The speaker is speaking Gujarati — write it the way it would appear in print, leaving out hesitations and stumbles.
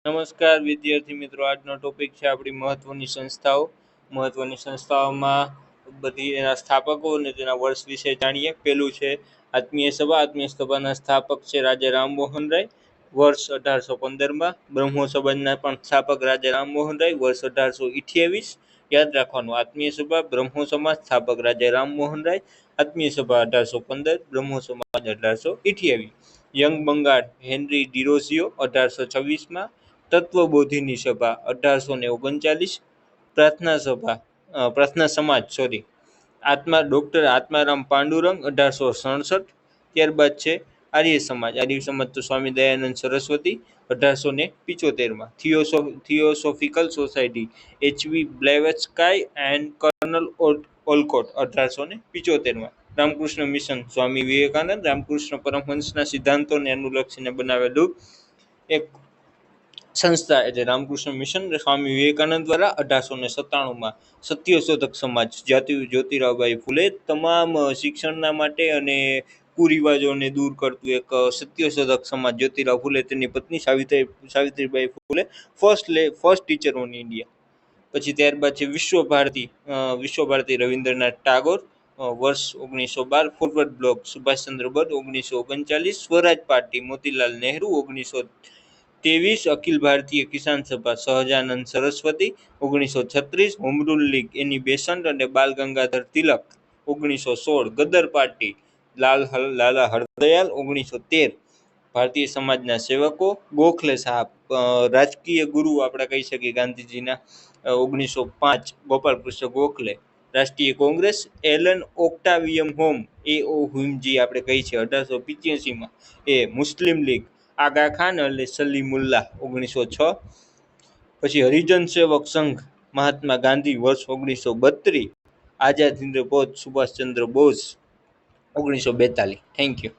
નમસ્કાર વિદ્યાર્થી મિત્રો, આજનો ટોપિક છે આપણી મહત્વની સંસ્થાઓમાં બધી એના સ્થાપકો અને તેના વર્ષ વિશે જાણીએ. પેલું છે આત્મીય સભાના સ્થાપક છે રાજા રામમોહન રાય, વર્ષ 1815માં. બ્રહ્મો સંબંધના પણ સ્થાપક રાજા રામમોહન રાય, વર્ષ 1828. યાદ રાખવાનું, આત્મીય સભા બ્રહ્મો સમાજ, સ્થાપક રાજા રામમોહન રાય. આત્મીય સભા 1815, Brahmo Samaj 1828. Young Bengal Henry Derozio 1826માં. તત્વબોધિની સભા 1839. પ્રાર્થના સમાજ ડોક્ટર આત્મારામ પાંડુરંગ 1867. ત્યારબાદ છે આર્ય સમાજ તો સ્વામી દયાનંદ સરસ્વતી 1875માં. Theosophical society HV Blavatsky and colonel Olcott 1875માં. રામકૃષ્ણ મિશન સ્વામી વિવેકાનંદ રામકૃષ્ણ પરમહંસના સિદ્ધાંતોને અનુલક્ષીને બનાવેલું એક સંસ્થા એટલે રામકૃષ્ણ મિશન સ્વામી વિવેકાનંદ દ્વારા 1897માં. સત્યશોધક સમાજ જ્યોતિરાવભાઈ ફૂલે તમામ શિક્ષણના માટે અને કુરિવાજોને દૂર કરતું એક સત્યશોધક સમાજ જ્યોતિરાવ ફૂલે, તેની પત્ની સાવિત્રીબાઈ ફૂલે, ફર્સ્ટ ટીચર ઓન ઇન્ડિયા. પછી ત્યારબાદ છે વિશ્વભારતી રવિન્દ્રનાથ ટાગોર, વર્ષ 1912. Forward bloc Subhashchandra Bose 1939. Swaraj party Motilal Nehru 1923. Akhil Bharatiya Kisan Sabha Sahajanand Saraswati 1936. Home rule league Annie Besant અને બાલ ગંગાધર તિલક 1916. ગદર પાર્ટી લાલા હરદયાલ 1913. ભારતીય સમાજના સેવકો ગોખલે સાહેબ, રાજકીય ગુરુ આપણે કહી શકીએ ગાંધીજીના, 1905. ગોપાલકૃષ્ણ ગોખલે. રાષ્ટ્રીય કોંગ્રેસ એલન ઓક્ટાવિયમ હોમ હુમજી આપણે કહી છે 1885માં. મુસ્લિમ લીગ આગા ખાન અને સલીમુલ્લાહ 1906. પછી હરિજન સેવક સંઘ મહાત્મા ગાંધી, વર્ષ 1932. આઝાદ હિન્દ ફૌજ સુભાષચંદ્ર બોઝ 1942. Thank you.